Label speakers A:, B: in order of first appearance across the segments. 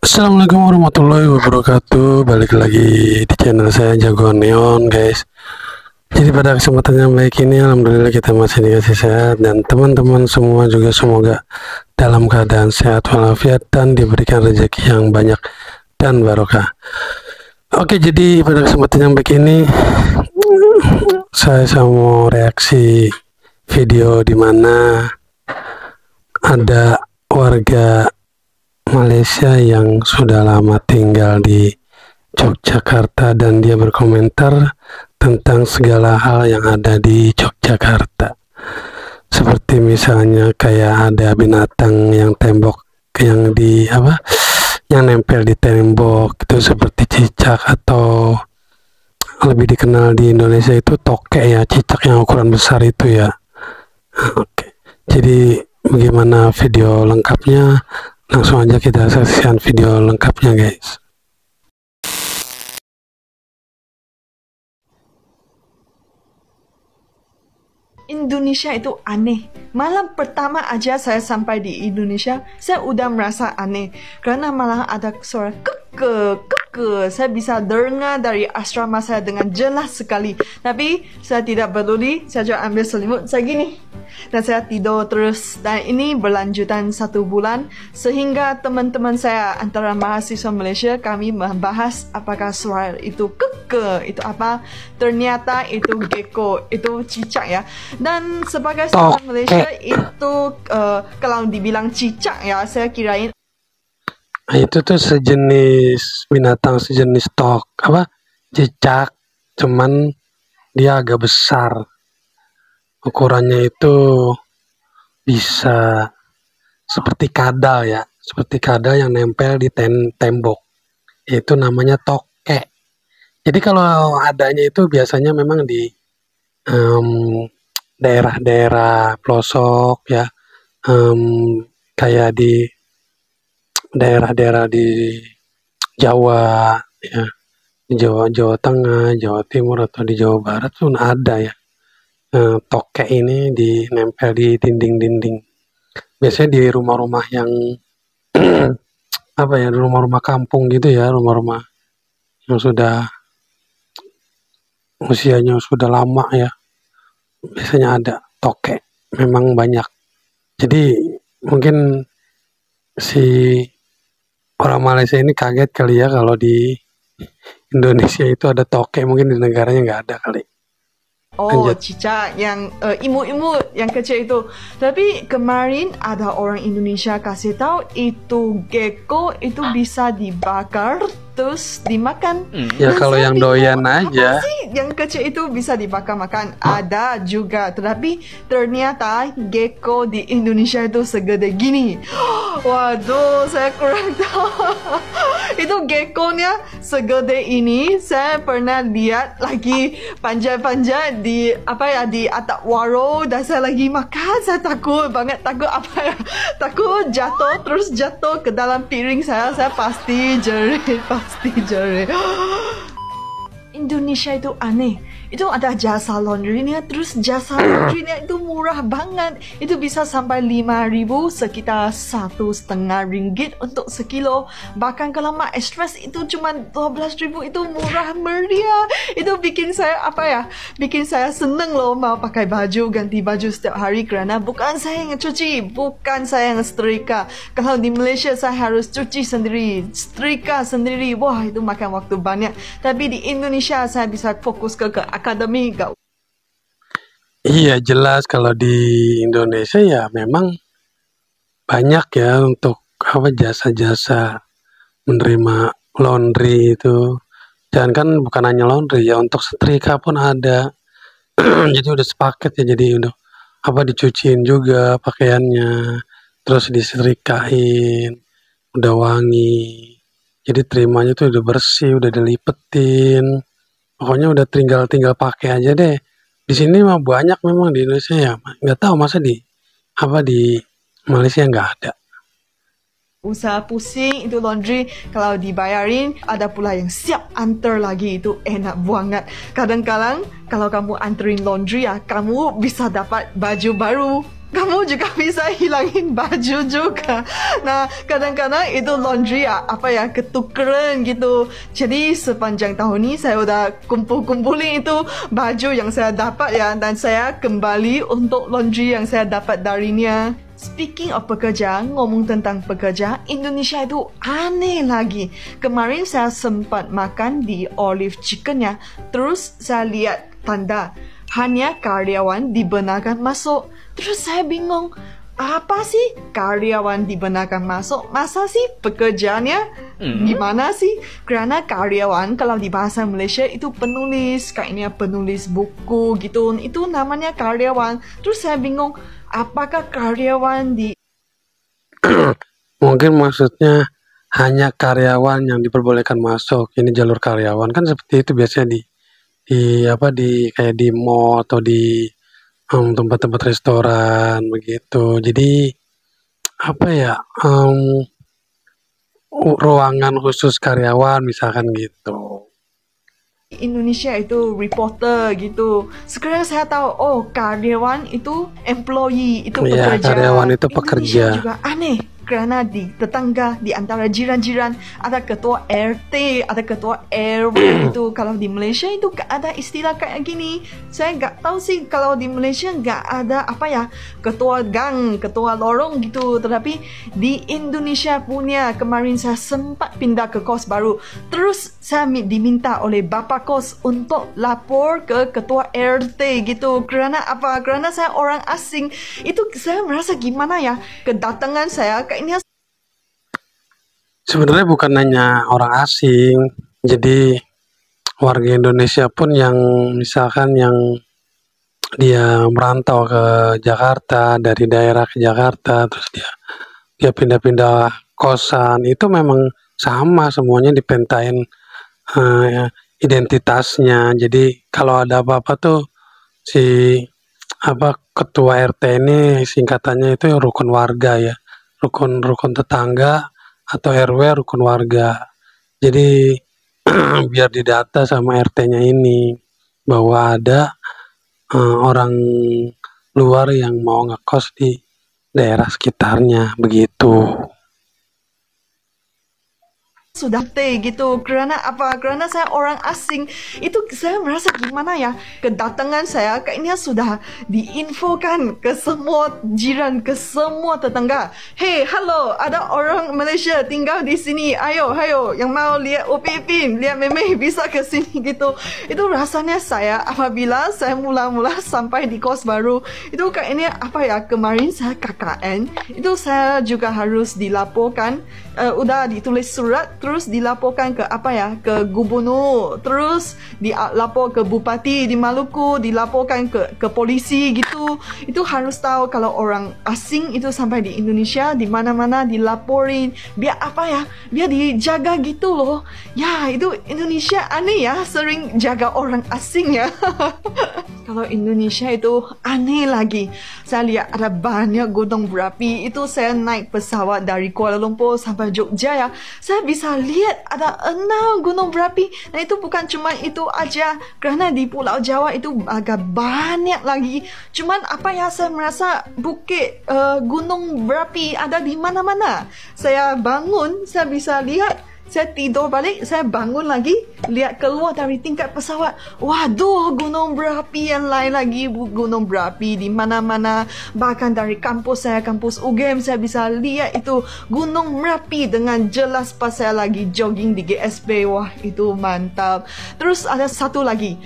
A: Assalamualaikum warahmatullahi wabarakatuh. Balik lagi di channel saya Jagoan Neon, guys. Jadi pada kesempatan yang baik ini, alhamdulillah kita masih dikasih sehat, dan teman-teman semua juga semoga dalam keadaan sehat walafiat dan diberikan rezeki yang banyak dan barokah. Oke, jadi pada kesempatan yang baik ini saya mau reaksi video di mana ada warga Malaysia yang sudah lama tinggal di Yogyakarta, dan dia berkomentar tentang segala hal yang ada di Yogyakarta. Seperti misalnya kayak ada binatang yang yang nempel di tembok itu seperti cicak, atau lebih dikenal di Indonesia itu tokek ya, cicak yang ukuran besar itu ya. Oke. Jadi bagaimana video lengkapnya? Langsung aja kita saksikan video lengkapnya, guys.
B: Indonesia itu aneh. Malam pertama aja saya sampai di Indonesia, saya udah merasa aneh. Karena malah ada suara keke. Saya bisa dengar dari asrama saya dengan jelas sekali. Tapi saya tidak peduli, saya cuma ambil selimut, saya gini. Dan saya tidur terus. Dan ini berlanjutan 1 bulan. Sehingga teman-teman saya antara mahasiswa Malaysia, kami membahas apakah suara itu keke, itu apa. Ternyata itu gecko, itu cicak ya. Dan sebagai seorang Malaysia itu kalau dibilang cicak ya, saya kirain
A: itu tuh sejenis binatang, sejenis cicak, cuman dia agak besar. Ukurannya itu bisa seperti kadal ya, seperti kadal yang nempel di tembok. Itu namanya tokek. Jadi kalau adanya itu biasanya memang di daerah-daerah pelosok ya, kayak di daerah-daerah di Jawa ya, di Jawa Tengah, Jawa Timur, atau di Jawa Barat pun ada ya. Tokek ini dinempel di dinding-dinding. Biasanya di rumah-rumah yang di rumah-rumah kampung gitu ya, rumah-rumah yang sudah usianya sudah lama ya. Biasanya ada tokek, memang banyak. Jadi mungkin si orang Malaysia ini kaget kali ya kalau di Indonesia itu ada tokek, mungkin di negaranya nggak ada kali. Lanjut.
B: Cicak yang imut-imut yang kecil itu. Tapi kemarin ada orang Indonesia kasih tahu itu gecko itu bisa dibakar terus dimakan.
A: Ya kalau yang doyan aja.
B: Apa sih yang kecil itu bisa dibakar makan? Ada juga, tetapi ternyata gecko di Indonesia itu segede gini. Waduh, saya kurang tahu. Itu gecko-nya segede ini. Saya pernah lihat lagi panjang-panjang di atap warung, dan saya lagi makan. Saya takut banget, takut jatuh, terus jatuh ke dalam piring saya pasti jerit. Indonesia itu aneh. Itu ada jasa laundry-nya, terus jasa laundry-nya itu murah banget. Itu bisa sampai 5.000, sekitar 1,5 ringgit untuk sekilo. Bahkan kalau mak express itu cuma 12.000, itu murah meriah. Itu bikin saya bikin saya seneng loh mau pakai baju, ganti baju setiap hari, karena bukan saya yang cuci, bukan saya yang setrika. Kalau di Malaysia saya harus cuci sendiri, setrika sendiri. Wah, itu makan waktu banyak. Tapi di Indonesia saya bisa fokus ke akademi.
A: Iya, jelas kalau di Indonesia ya memang banyak ya untuk jasa-jasa menerima laundry itu. Jangan kan bukan hanya laundry ya, untuk setrika pun ada. Jadi udah sepaket ya, jadi udah dicuciin juga pakaiannya, terus disetrikain, udah wangi. Jadi terimanya tuh udah bersih, udah dilipetin. Pokoknya udah tinggal pakai aja deh. Di sini mah banyak memang di Indonesia ya. Nggak tahu masa di Malaysia nggak ada.
B: Usaha pusing itu laundry, kalau dibayarin ada pula yang siap antar lagi, itu enak banget. Kadang-kadang kalau kamu anterin laundry ya, kamu bisa dapat baju baru kamu juga bisa hilangin baju juga. Nah, kadang-kadang itu laundry ketukeran gitu. Jadi sepanjang tahun ini saya udah kumpulin itu baju yang saya dapat ya, dan saya kembali untuk laundry yang saya dapat darinya. Speaking of pekerja, ngomong tentang pekerja, Indonesia itu aneh lagi. Kemarin saya sempat makan di Olive Chicken-nya, terus saya lihat tanda hanya karyawan dibenarkan masuk. Terus saya bingung, apa sih karyawan dibenarkan masuk? Masa sih pekerjaannya gimana sih? Karena karyawan kalau di bahasa Malaysia itu penulis, kayaknya penulis buku gitu. Itu namanya karyawan. Terus saya bingung, apakah karyawan di
A: Mungkin maksudnya hanya karyawan yang diperbolehkan masuk. Ini jalur karyawan kan seperti itu biasanya di kayak di mall atau di tempat-tempat restoran begitu. Jadi apa ya, ruangan khusus karyawan misalkan gitu.
B: Indonesia itu reporter gitu. Sekarang saya tahu, oh karyawan itu employee, itu
A: Iya,
B: pekerja.
A: karyawan itu
B: Indonesia
A: pekerja.
B: juga aneh. Karena di tetangga, di antara jiran-jiran ada ketua RT, ada ketua RW gitu. Kalau di Malaysia itu gak ada istilah kayak gini. Saya gak tahu sih kalau di Malaysia gak ada ketua gang, ketua lorong gitu. Tetapi di Indonesia punya, kemarin saya sempat pindah ke kos baru. Terus saya diminta oleh bapa kos untuk lapor ke ketua RT gitu. Kerana apa? Kerana saya orang asing. Itu saya merasa gimana ya? Kedatangan saya kayaknya
A: Sebenarnya bukan hanya orang asing, jadi warga Indonesia pun yang misalkan yang dia merantau ke Jakarta, dari daerah ke Jakarta, terus dia pindah-pindah kosan, itu memang sama semuanya dipentain identitasnya. Jadi kalau ada apa-apa tuh si ketua RT ini singkatannya itu rukun warga ya, rukun tetangga atau RW rukun warga. Jadi biar didata sama RT-nya ini bahwa ada orang luar yang mau ngekos di daerah sekitarnya begitu.
B: sudah gitu. Kerana apa? Kerana saya orang asing. Itu saya merasa gimana ya? Kedatangan saya kayaknya sudah diinfokan ke semua jiran, ke semua tetangga. Hey, halo, ada orang Malaysia tinggal di sini. Ayo, yang mau lihat Upin, lihat Memeh bisa ke sini gitu. Itu rasanya saya apabila saya mula-mula sampai di kos baru. Itu kayaknya kemarin saya KKN. Itu saya juga harus dilaporkan. Udah ditulis surat, terus dilaporkan ke ke gubernur, terus dilapor ke bupati di Maluku, dilaporkan ke polisi gitu. Itu harus tahu kalau orang asing itu sampai di Indonesia, di mana-mana dilaporin, biar biar dijaga gitu loh. Ya, itu Indonesia aneh ya, sering jaga orang asing ya. Kalau Indonesia itu aneh lagi. Saya lihat ada banyak gunung berapi. Itu saya naik pesawat dari Kuala Lumpur sampai Jogja ya. Saya bisa lihat ada 6 gunung berapi. Dan itu bukan cuma itu aja. Kerana di Pulau Jawa itu agak banyak lagi. Cuman saya merasa bukit gunung berapi ada di mana-mana. Saya bangun, saya bisa lihat. Saya tidur balik, saya bangun lagi, lihat keluar dari tingkat pesawat. Waduh, gunung berapi yang lain lagi. Gunung berapi di mana-mana. Bahkan dari kampus saya, kampus UGM, saya bisa lihat itu gunung berapi dengan jelas pas saya lagi jogging di GSB. Wah, itu mantap. Terus ada satu lagi.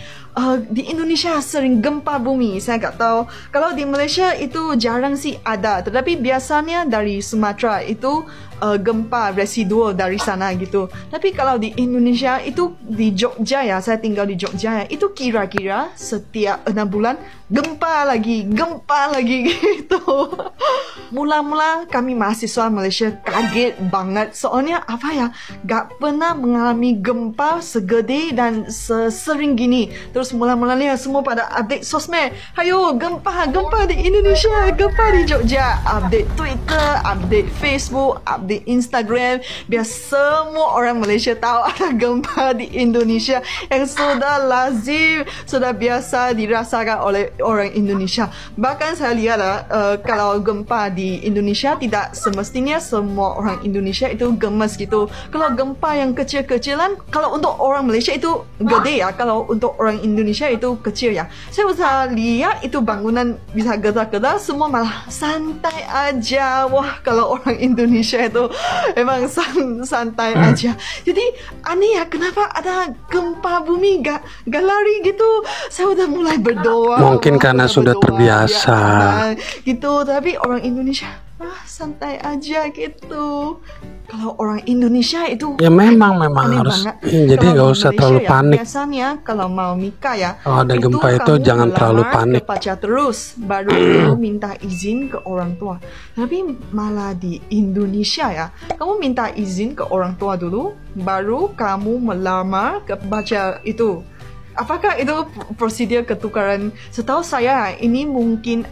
B: Di Indonesia sering gempa bumi. Saya tak tahu. Kalau di Malaysia itu jarang sih ada. Tetapi biasanya dari Sumatera itu gempa residual dari sana gitu. Tapi kalau di Indonesia itu di Jogja ya. Saya tinggal di Jogja ya. Itu kira-kira setiap 6 bulan gempa lagi gitu. Mula-mula kami mahasiswa Malaysia kaget banget. Soalnya gak pernah mengalami gempa segede dan sesering gini. Terus mula-mulanya semua pada update sosmed. Hayo, gempa di Indonesia, gempa di Jogja. Update Twitter, update Facebook, update Instagram. Biar semua orang Malaysia tahu ada gempa di Indonesia yang sudah lazim, sudah biasa dirasakan oleh orang Indonesia. Bahkan saya lihat kalau gempa di Indonesia tidak semestinya semua orang Indonesia itu gemes gitu. Kalau gempa yang kecil-kecilan, kalau untuk orang Malaysia itu gede ya, kalau untuk orang Indonesia itu kecil ya. Saya bisa lihat itu bangunan bisa gedar-gedar, semua malah santai aja. Wah, kalau orang Indonesia itu emang santai aja. Jadi aneh ya, kenapa ada gempa bumi gak lari gitu. Saya udah mulai berdoa.
A: Mungkin karena sudah terbiasa
B: gitu. Tapi orang Indonesia santai aja gitu. Kalau orang Indonesia itu
A: ya memang harus jadi nggak usah terlalu panik.
B: Biasanya kalau mau nikah ya,
A: kalau ada gempa itu jangan terlalu panik.
B: Pacar terus baru minta izin ke orang tua. Tapi malah di Indonesia ya, kamu minta izin ke orang tua dulu, baru kamu melamar ke pacar itu. Apakah itu prosedur ketukaran? Setahu saya ini mungkin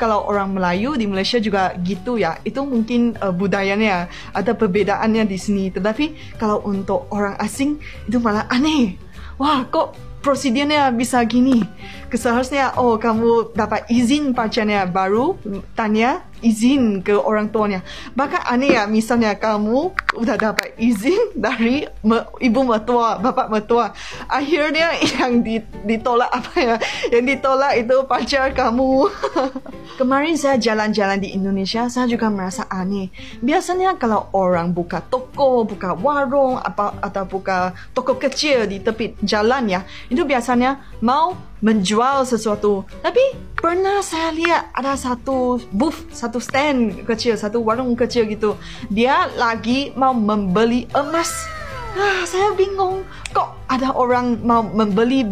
B: kalau orang Melayu di Malaysia juga gitu ya. Itu mungkin budayanya ada perbedaannya di sini. Tetapi kalau untuk orang asing itu malah aneh. Wah, kok prosedurnya bisa gini? Seharusnya kamu dapat izin pacarnya baru tanya izin ke orang tuanya. Bahkan aneh ya, misalnya kamu udah dapat izin dari ibu mertua, bapak mertua, akhirnya yang ditolak yang ditolak itu pacar kamu. Kemarin saya jalan-jalan di Indonesia, saya juga merasa aneh. Biasanya kalau orang buka toko, buka warung atau buka toko kecil di tepi jalan ya, itu biasanya mau menjual sesuatu. Tapi pernah saya lihat ada satu booth, satu stand kecil, satu warung kecil gitu. Dia lagi mau membeli emas. Saya bingung, kok ada orang mau membeli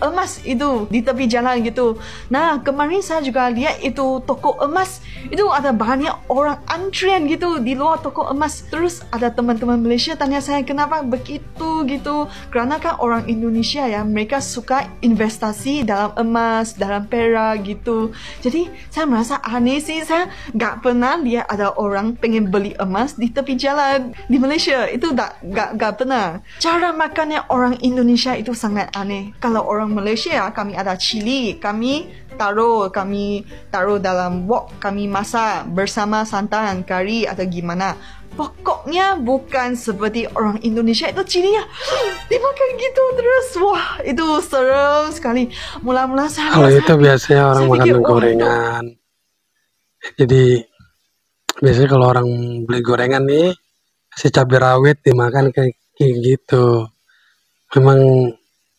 B: emas itu di tepi jalan gitu. Nah, kemarin saya juga lihat itu toko emas. Itu ada banyak orang antrian gitu di luar toko emas. Terus ada teman-teman Malaysia tanya saya, kenapa begitu gitu. Kerana kan orang Indonesia ya, mereka suka investasi dalam emas, dalam perak gitu. Jadi saya merasa aneh sih. Saya gak pernah lihat ada orang pengen beli emas di tepi jalan di Malaysia. Itu gak pernah. Cara makannya orang Indonesia itu sangat aneh. Kalau orang Malaysia, kami ada cili, kami taruh dalam wok, kami masak bersama santan, kari atau gimana. Pokoknya bukan seperti orang Indonesia itu cilinya dimakan gitu terus. Wah, itu serem sekali. Mula-mula saya
A: kalau itu biasanya orang makan gorengan. Jadi biasanya kalau orang beli gorengan nih, si cabai rawit dimakan kayak gitu. Memang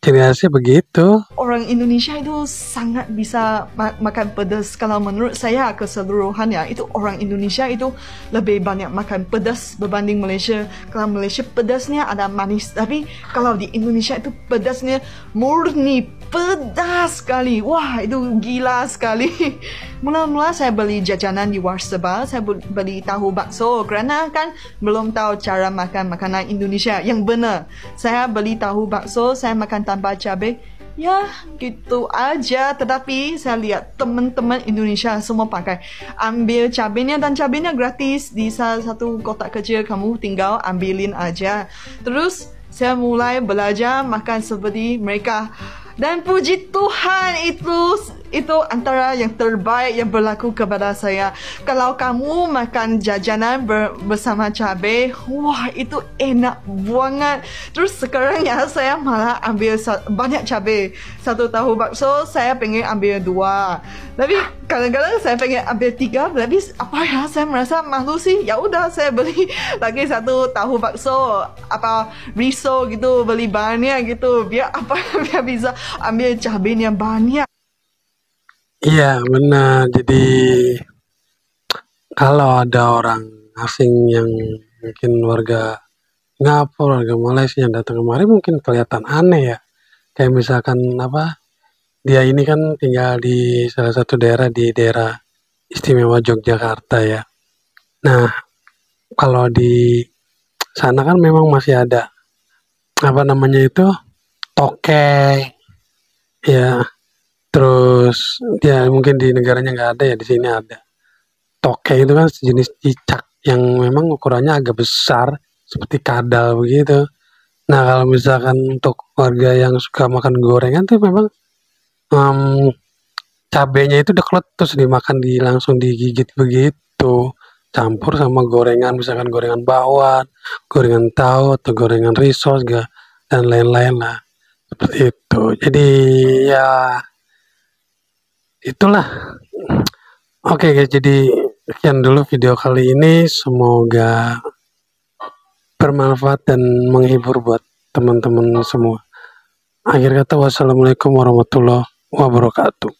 A: ciri khasnya begitu.
B: Orang Indonesia itu sangat bisa makan pedas. Kalau menurut saya keseluruhannya itu orang Indonesia itu lebih banyak makan pedas berbanding Malaysia. Kalau Malaysia pedasnya ada manis, tapi kalau di Indonesia itu pedasnya murni pedas sekali. Wah, itu gila sekali. Mula-mula saya beli jajanan di Warsaba, saya beli tahu bakso kerana kan belum tahu cara makan makanan Indonesia yang benar. Saya beli tahu bakso, saya makan tanpa cabai. Ya, gitu aja. Tetapi saya lihat teman-teman Indonesia semua pakai. Ambil cabainya dan cabainya gratis. Di salah satu kotak kecil kamu tinggal ambilin aja. Terus saya mulai belajar makan seperti mereka. Dan puji Tuhan itu antara yang terbaik yang berlaku kepada saya. Kalau kamu makan jajanan bersama cabai, wah itu enak banget. Terus sekarang ya saya malah ambil banyak cabai. Satu tahu bakso saya pengen ambil 2. Tapi kadang-kadang saya pengen ambil 3. Tapi saya merasa malu sih. Ya udah saya beli lagi satu tahu bakso riso gitu, beli banyak gitu. Biar bisa ambil cabainya banyak.
A: Iya benar. Jadi kalau ada orang asing yang mungkin warga Singapura, warga Malaysia yang datang kemari mungkin kelihatan aneh ya. Kayak misalkan dia ini kan tinggal di salah satu daerah di daerah istimewa Yogyakarta ya. Nah, kalau di sana kan memang masih ada tokek Ya, terus ya mungkin di negaranya nggak ada ya, di sini ada. Toke itu kan sejenis cicak yang memang ukurannya agak besar seperti kadal begitu. Nah, kalau misalkan untuk warga yang suka makan gorengan tuh memang em, cabenya itu udah terus dimakan langsung digigit begitu. Campur sama gorengan, misalkan gorengan bawang, gorengan tahu atau gorengan risol juga dan lain-lain lah. Seperti itu. Jadi ya itulah. Oke guys, jadi sekian dulu video kali ini. Semoga bermanfaat dan menghibur buat teman-teman semua. Akhir kata, wassalamualaikum warahmatullahi wabarakatuh.